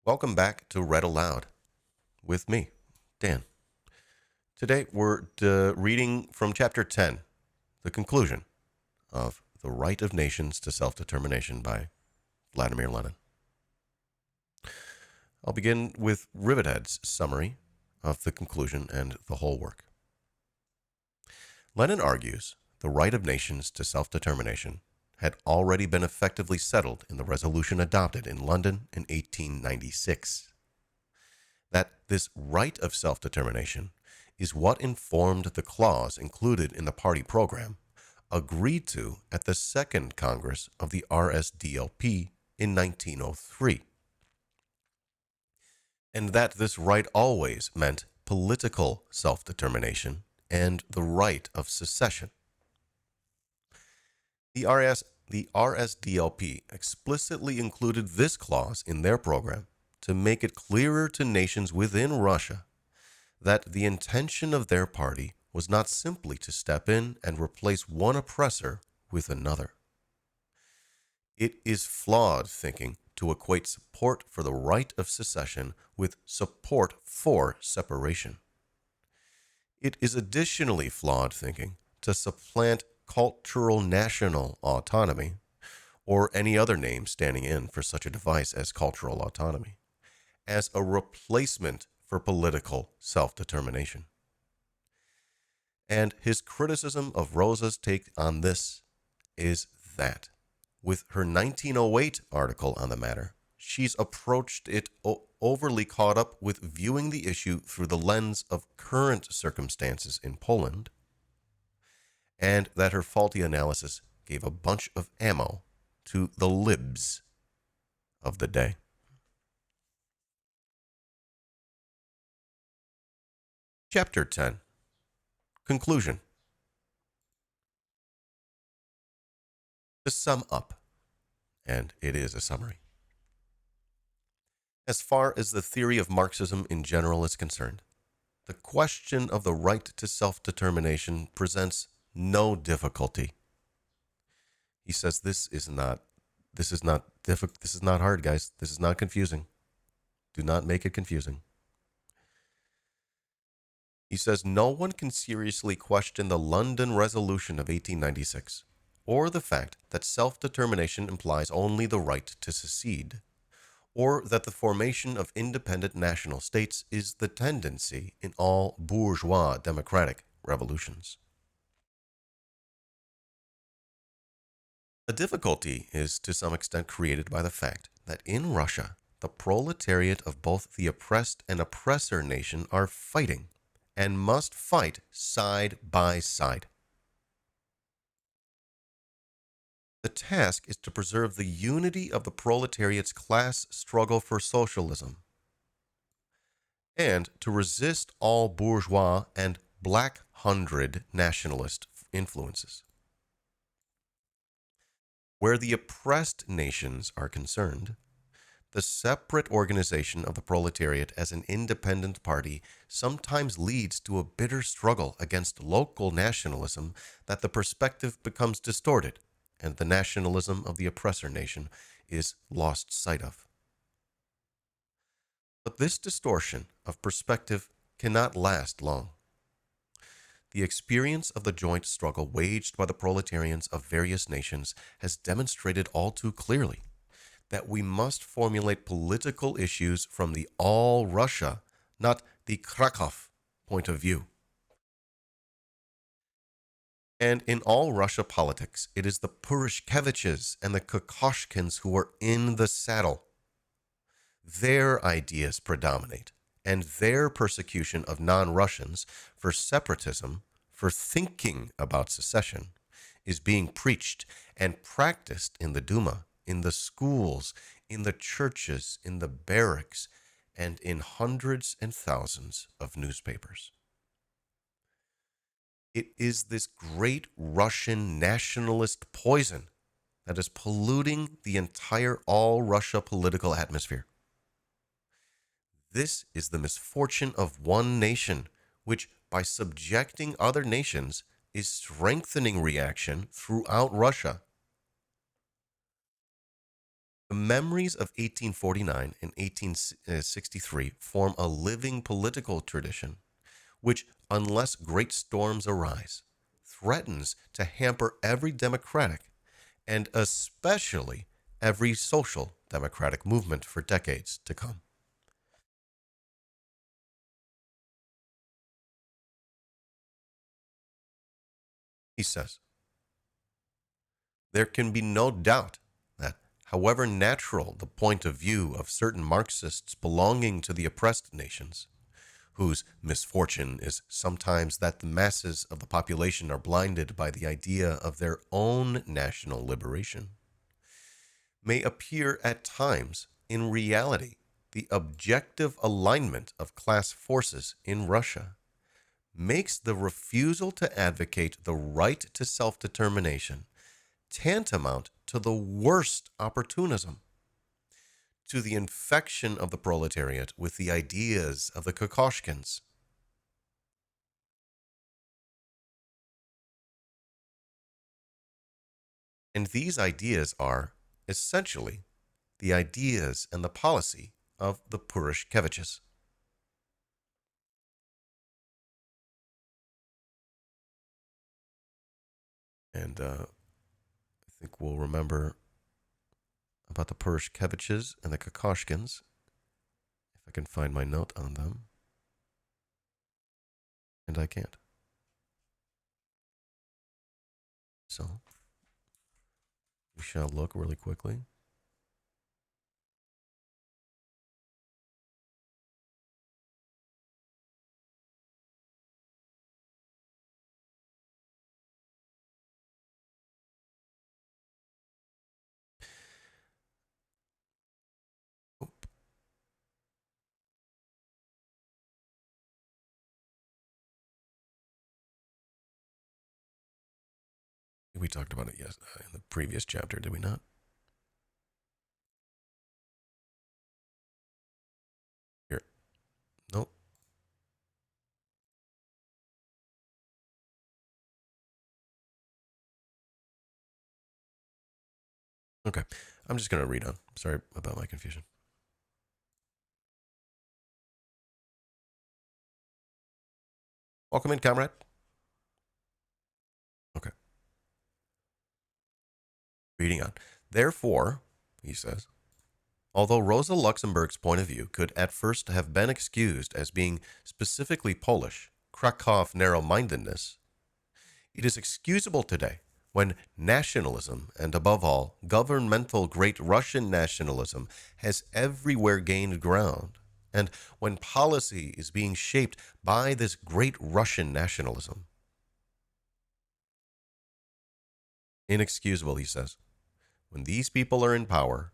Welcome back to Read Aloud with me, Dan. Today we're reading from Chapter 10, the conclusion of The Right of Nations to Self-Determination by Vladimir Lenin. I'll begin with Rivethead's summary of the conclusion and the whole work. Lenin argues the right of nations to self-determination had already been effectively settled in the resolution adopted in London in 1896. That this right of self-determination is what informed the clause included in the party program agreed to at the Second Congress of the RSDLP in 1903, and that this right always meant political self-determination and the right of secession. The RSDLP explicitly included this clause in their program to make it clearer to nations within Russia that the intention of their party was not simply to step in and replace one oppressor with another. It is flawed thinking to equate support for the right of secession with support for separation. It is additionally flawed thinking to supplant cultural national autonomy, or any other name standing in for such a device as cultural autonomy, as a replacement for political self-determination. And his criticism of Rosa's take on this is that, with her 1908 article on the matter, she's approached it overly caught up with viewing the issue through the lens of current circumstances in Poland, and that her faulty analysis gave a bunch of ammo to the libs of the day. Chapter 10. Conclusion. To sum up, and it is a summary, as far as the theory of Marxism in general is concerned, the question of the right to self-determination presents no difficulty. He says this is not hard, guys. This is not confusing. Do not make it confusing. He says no one can seriously question the London Resolution of 1896, or the fact that self-determination implies only the right to secede, or that the formation of independent national states is the tendency in all bourgeois democratic revolutions. The difficulty is to some extent created by the fact that in Russia, the proletariat of both the oppressed and oppressor nation are fighting, and must fight side by side. The task is to preserve the unity of the proletariat's class struggle for socialism, and to resist all bourgeois and black hundred nationalist influences. Where the oppressed nations are concerned, the separate organization of the proletariat as an independent party sometimes leads to a bitter struggle against local nationalism that the perspective becomes distorted and the nationalism of the oppressor nation is lost sight of. But this distortion of perspective cannot last long. The experience of the joint struggle waged by the proletarians of various nations has demonstrated all too clearly that we must formulate political issues from the all Russia, not the Krakow point of view. And in all Russia politics, it is the Purishkeviches and the Kokoshkins who are in the saddle. Their ideas predominate, and their persecution of non-Russians for separatism, for thinking about secession, is being preached and practiced in the Duma, in the schools, in the churches, in the barracks, and in hundreds and thousands of newspapers. It is this great Russian nationalist poison that is polluting the entire all-Russia political atmosphere. This is the misfortune of one nation, which, by subjecting other nations, is strengthening reaction throughout Russia. The memories of 1849 and 1863 form a living political tradition, which, unless great storms arise, threatens to hamper every democratic and especially every social democratic movement for decades to come. He says, there can be no doubt that, however natural the point of view of certain Marxists belonging to the oppressed nations, whose misfortune is sometimes that the masses of the population are blinded by the idea of their own national liberation, may appear at times, in reality, the objective alignment of class forces in Russia makes the refusal to advocate the right to self determination tantamount to the worst opportunism, to the infection of the proletariat with the ideas of the Kokoshkins. And these ideas are, essentially, the ideas and the policy of the Purishkeviches. And I think we'll remember about the Purishkeviches and the Kokoshkins, if I can find my note on them. And I can't. So we shall look really quickly. We talked about it, yes, in the previous chapter, did we not? Here. Nope. Okay. I'm just going to read on. Sorry about my confusion. Welcome in, comrade. Okay. Reading on. Therefore, he says, although Rosa Luxemburg's point of view could at first have been excused as being specifically Polish, Krakow narrow mindedness, it is excusable today when nationalism, and above all, governmental great Russian nationalism, has everywhere gained ground, and when policy is being shaped by this great Russian nationalism. Inexcusable, he says, when these people are in power.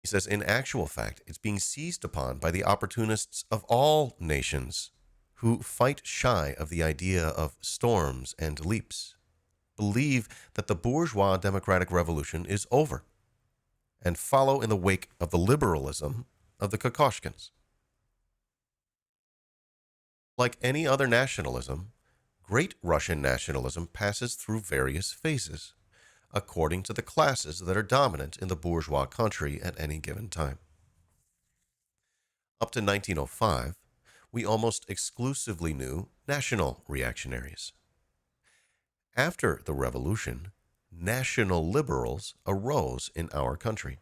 He says, in actual fact, it's being seized upon by the opportunists of all nations who fight shy of the idea of storms and leaps, believe that the bourgeois democratic revolution is over, and follow in the wake of the liberalism of the Kokoshkins. Like any other nationalism, great Russian nationalism passes through various phases, according to the classes that are dominant in the bourgeois country at any given time. Up to 1905, we almost exclusively knew national reactionaries. After the revolution, national liberals arose in our country.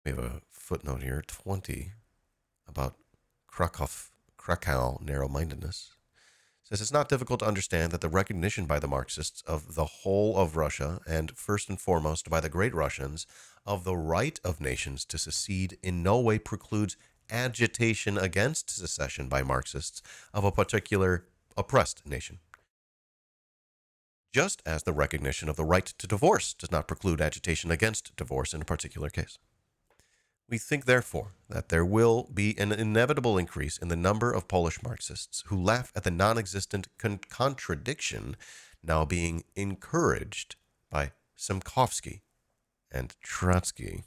We have a footnote here, 20, about Krakow narrow-mindedness. It says it's not difficult to understand that the recognition by the Marxists of the whole of Russia, and first and foremost by the great Russians, of the right of nations to secede in no way precludes agitation against secession by Marxists of a particular oppressed nation. Just as the recognition of the right to divorce does not preclude agitation against divorce in a particular case. We think, therefore, that there will be an inevitable increase in the number of Polish Marxists who laugh at the non-existent contradiction now being encouraged by Semkovsky and Trotsky.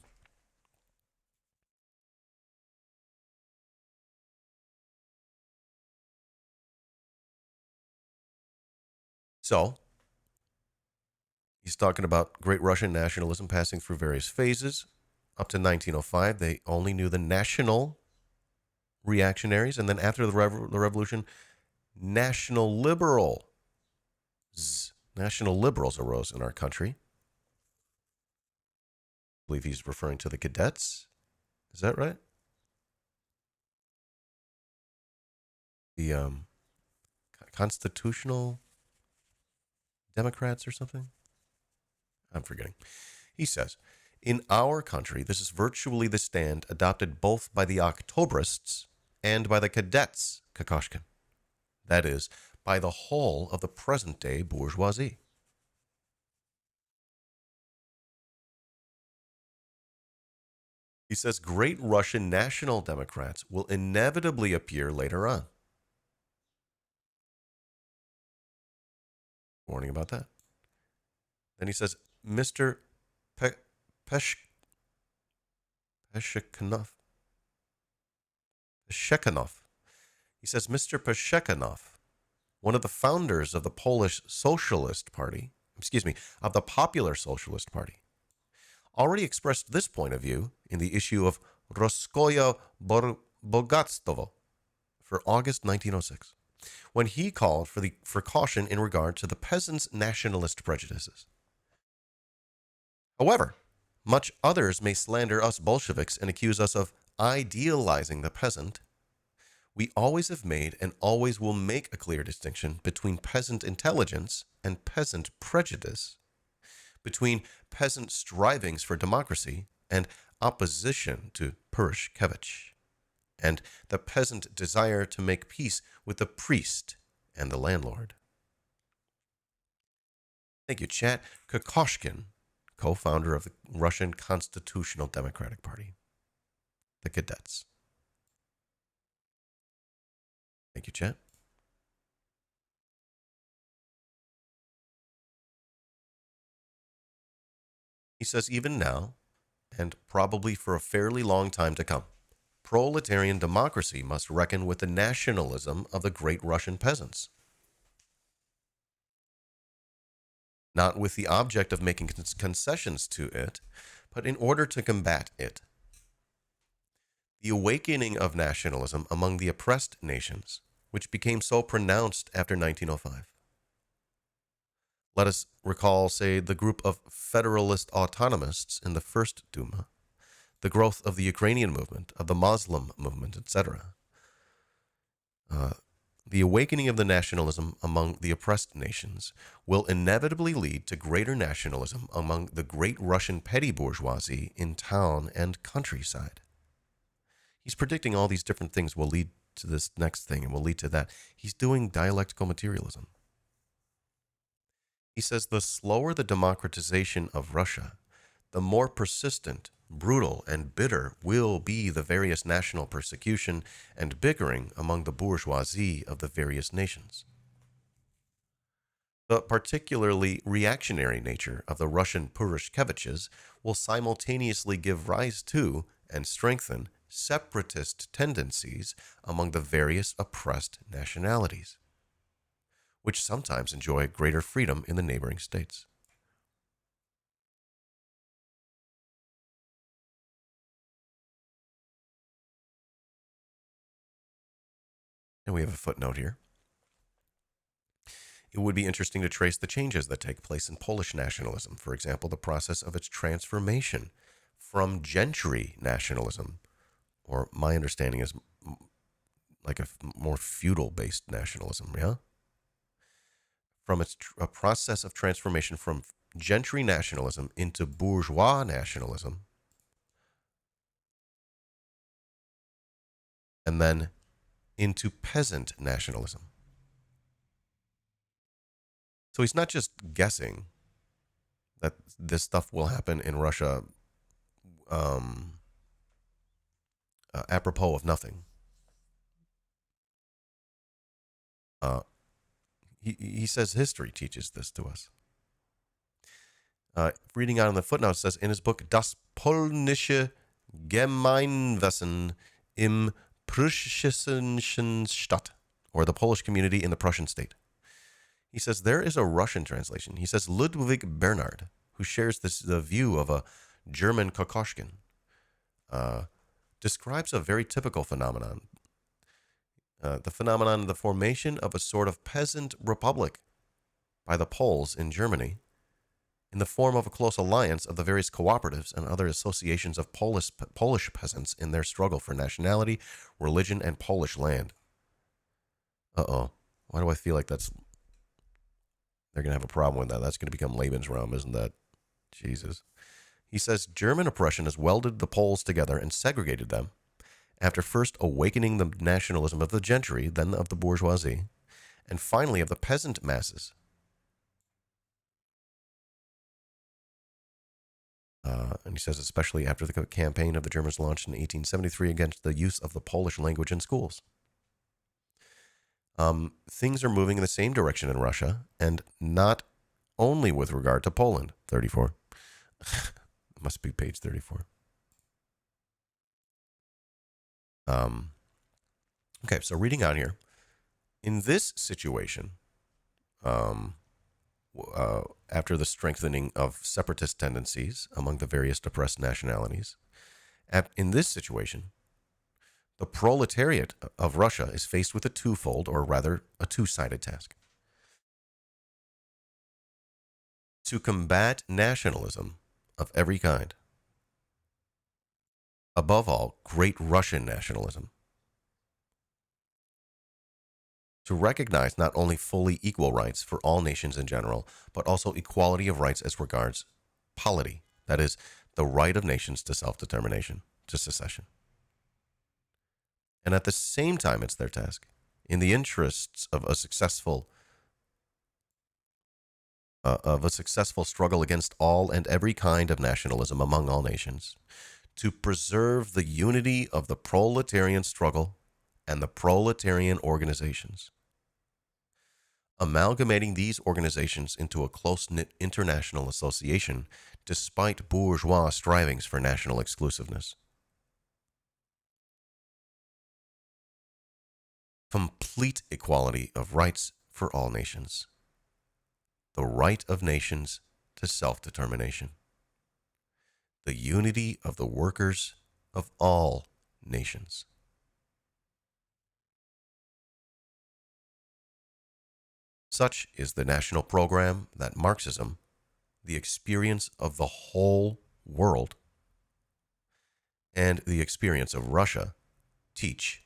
So, he's talking about great Russian nationalism passing through various phases. Up to 1905, they only knew the national reactionaries, and then after the revolution, national liberals. National liberals arose in our country. I believe he's referring to the cadets. Is that right? The constitutional Democrats or something? I'm forgetting. He says, in our country, this is virtually the stand adopted both by the Octobrists and by the cadets, Kokoshkin. That is, by the whole of the present-day bourgeoisie. He says great Russian national Democrats will inevitably appear later on. Warning about that. Then he says, Mr. Peshekhanov. He says, Mr. Peshekhanov, one of the founders of the Polish Socialist Party, of the Popular Socialist Party, already expressed this point of view in the issue of Roskoye Bogactwo for August 1906, when he called for caution in regard to the peasants' nationalist prejudices. However, much others may slander us Bolsheviks and accuse us of idealizing the peasant. We always have made and always will make a clear distinction between peasant intelligence and peasant prejudice, between peasant strivings for democracy and opposition to Purishkevich, and the peasant desire to make peace with the priest and the landlord. Thank you, chat. Kokoshkin, co-founder of the Russian Constitutional Democratic Party, the Cadets. Thank you, chat. He says even now, and probably for a fairly long time to come, proletarian democracy must reckon with the nationalism of the great Russian peasants. Not with the object of making concessions to it, but in order to combat it. The awakening of nationalism among the oppressed nations, which became so pronounced after 1905. Let us recall, say, the group of federalist autonomists in the First Duma, the growth of the Ukrainian movement, of the Muslim movement, etc. The awakening of the nationalism among the oppressed nations will inevitably lead to greater nationalism among the great Russian petty bourgeoisie in town and countryside. He's predicting all these different things will lead to this next thing and will lead to that. He's doing dialectical materialism. He says the slower the democratization of Russia, the more persistent, brutal, and bitter will be the various national persecution and bickering among the bourgeoisie of the various nations. The particularly reactionary nature of the Russian Purishkeviches will simultaneously give rise to and strengthen separatist tendencies among the various oppressed nationalities, which sometimes enjoy greater freedom in the neighboring states. And we have a footnote here. It would be interesting to trace the changes that take place in Polish nationalism, for example, the process of its transformation from gentry nationalism, or my understanding is like a more feudal-based nationalism, yeah? From a process of transformation from gentry nationalism into bourgeois nationalism, and then into peasant nationalism. So he's not just guessing that this stuff will happen in Russia apropos of nothing. He says history teaches this to us. Reading on in the footnote, it says in his book Das polnische Gemeinwesen im Prussischen Stadt, or the Polish community in the Prussian state. He says there is a Russian translation. He says Ludwig Bernhard, who shares the view of a German Kokoschkin, describes a very typical phenomenon. The phenomenon of the formation of a sort of peasant republic by the Poles in Germany in the form of a close alliance of the various cooperatives and other associations of Polish peasants in their struggle for nationality, religion, and Polish land. Uh-oh. Why do I feel like they're going to have a problem with that? That's going to become Lebensraum, isn't that? Jesus. He says German oppression has welded the Poles together and segregated them after first awakening the nationalism of the gentry, then of the bourgeoisie, and finally of the peasant masses. And he says especially after the campaign of the Germans launched in 1873 against the use of the Polish language in schools. Things are moving in the same direction in Russia, and not only with regard to Poland. 34. Must be page 34. Okay, so reading on here. In this situation, after the strengthening of separatist tendencies among the various oppressed nationalities, in this situation, the proletariat of Russia is faced with a twofold, or rather a two-sided task. To combat nationalism of every kind, above all, great Russian nationalism. To recognize not only fully equal rights for all nations in general, but also equality of rights as regards polity, that is, the right of nations to self-determination, to secession. And at the same time, it's their task, in the interests of a successful struggle against all and every kind of nationalism among all nations, to preserve the unity of the proletarian struggle and the proletarian organizations, amalgamating these organizations into a close-knit international association despite bourgeois strivings for national exclusiveness. Complete equality of rights for all nations. The right of nations to self-determination. The unity of the workers of all nations. Such is the national program that Marxism, the experience of the whole world, and the experience of Russia teach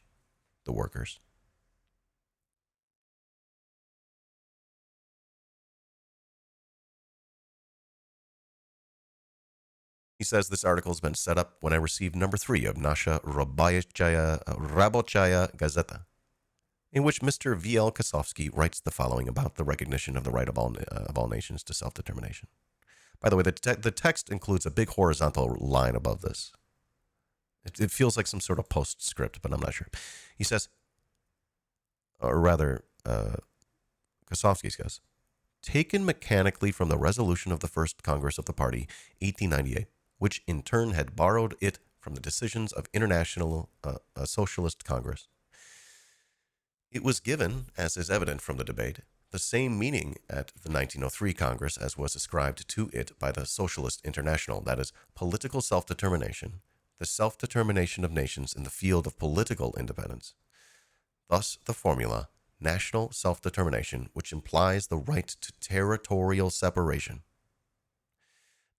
the workers. He says this article has been set up when I received number 3 of Nasha Rabochaya Gazeta, in which Mr. V.L. Kosovsky writes the following about the recognition of the right of all nations to self-determination. By the way, the text includes a big horizontal line above this. It feels like some sort of postscript, but I'm not sure. He says, or rather, Kosovsky says, taken mechanically from the resolution of the First Congress of the Party, 1898, which in turn had borrowed it from the decisions of International Socialist Congress. It was given, as is evident from the debate, the same meaning at the 1903 Congress as was ascribed to it by the Socialist International, that is, political self-determination, the self-determination of nations in the field of political independence. Thus, the formula, national self-determination, which implies the right to territorial separation,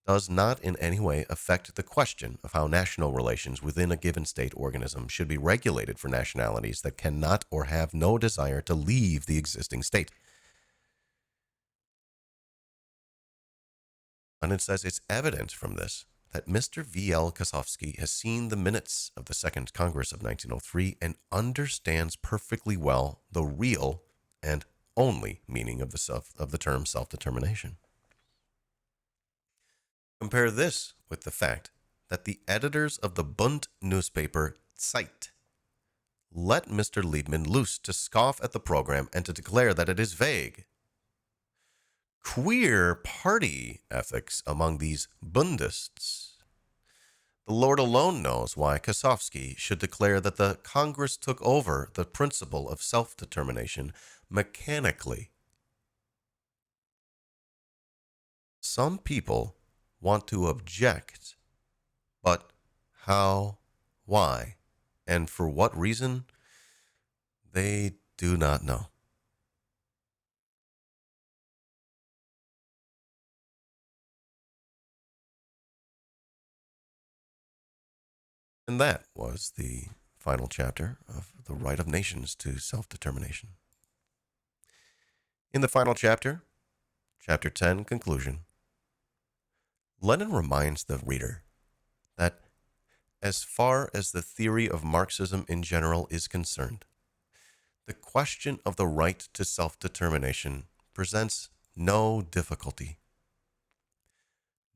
does not in any way affect the question of how national relations within a given state organism should be regulated for nationalities that cannot or have no desire to leave the existing state. And it says it's evident from this that Mr. V.L. Kosovsky has seen the minutes of the Second Congress of 1903 and understands perfectly well the real and only meaning of the term self-determination. Compare this with the fact that the editors of the Bund newspaper Zeit let Mr. Liebman loose to scoff at the program and to declare that it is vague. Queer party ethics among these Bundists. The Lord alone knows why Kosovsky should declare that the Congress took over the principle of self-determination mechanically. some people want to object, but how, why, and for what reason, they do not know. And that was the final chapter of The Right of Nations to Self-Determination. In the final chapter, Chapter 10, Conclusion, Lenin reminds the reader that as far as the theory of Marxism in general is concerned, the question of the right to self-determination presents no difficulty.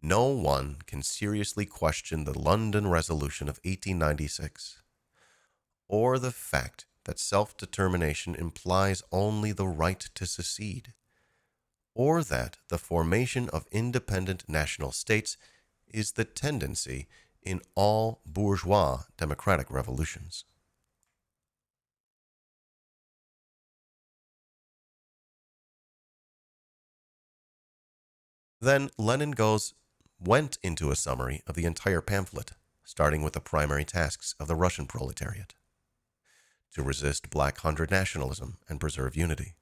No one can seriously question the London Resolution of 1896, or the fact that self-determination implies only the right to secede, or that the formation of independent national states is the tendency in all bourgeois democratic revolutions. Then Lenin went into a summary of the entire pamphlet, starting with the primary tasks of the Russian proletariat: to resist Black Hundred nationalism and preserve unity.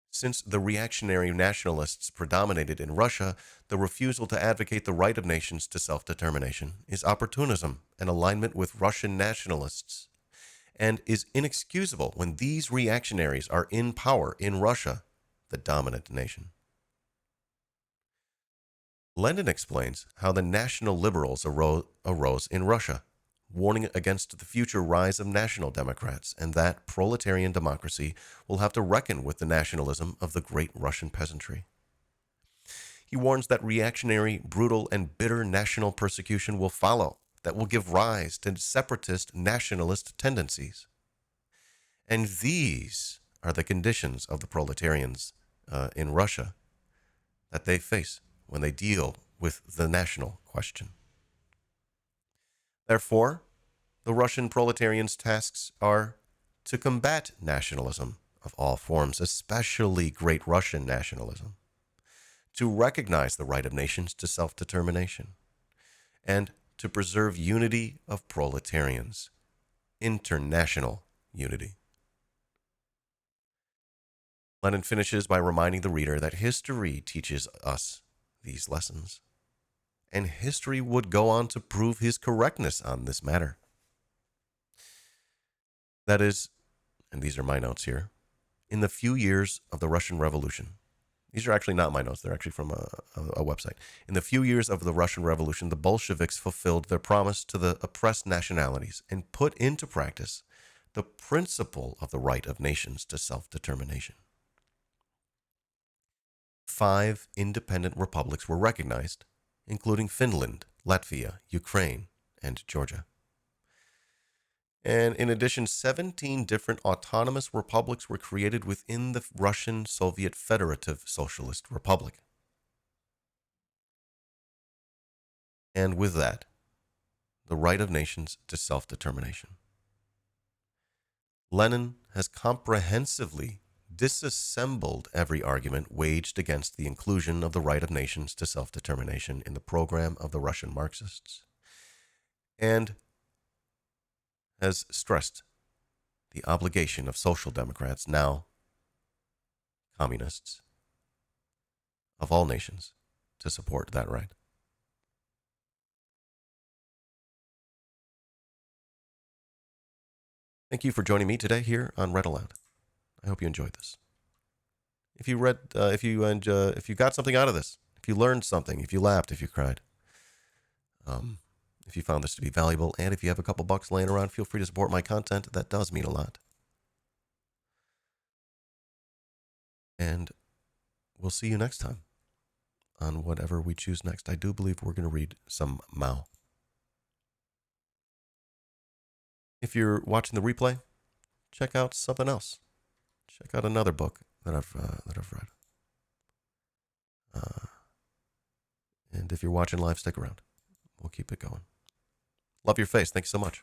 Since the reactionary nationalists predominated in Russia, the refusal to advocate the right of nations to self-determination is opportunism and alignment with Russian nationalists, and is inexcusable when these reactionaries are in power in Russia, the dominant nation. Lenin explains how the national liberals arose in Russia, warning against the future rise of national democrats, and that proletarian democracy will have to reckon with the nationalism of the great Russian peasantry. He warns that reactionary, brutal, and bitter national persecution will follow, that will give rise to separatist nationalist tendencies. And these are the conditions of the proletarians in Russia that they face when they deal with the national question. Therefore, the Russian proletarians' tasks are to combat nationalism of all forms, especially great Russian nationalism, to recognize the right of nations to self-determination, and to preserve unity of proletarians, international unity. Lenin finishes by reminding the reader that history teaches us these lessons, and history would go on to prove his correctness on this matter. That is, and these are my notes here, in the few years of the Russian Revolution, these are actually not my notes, they're actually from a website. In the few years of the Russian Revolution, the Bolsheviks fulfilled their promise to the oppressed nationalities and put into practice the principle of the right of nations to self-determination. 5 independent republics were recognized, including Finland, Latvia, Ukraine, and Georgia. And in addition, 17 different autonomous republics were created within the Russian Soviet Federative Socialist Republic. And with that, the right of nations to self-determination. Lenin has comprehensively disassembled every argument waged against the inclusion of the right of nations to self-determination in the program of the Russian Marxists, and has stressed the obligation of social democrats, now communists, of all nations to support that right. Thank you for joining me today here on Read Aloud. I hope you enjoyed this. If you got something out of this, if you learned something, if you laughed, if you cried, if you found this to be valuable, and if you have a couple bucks laying around, feel free to support my content. That does mean a lot. And we'll see you next time on whatever we choose next. I do believe we're going to read some Mao. If you're watching the replay, check out something else. Check out another book that I've read. And if you're watching live, stick around. We'll keep it going. Love your face. Thank you so much.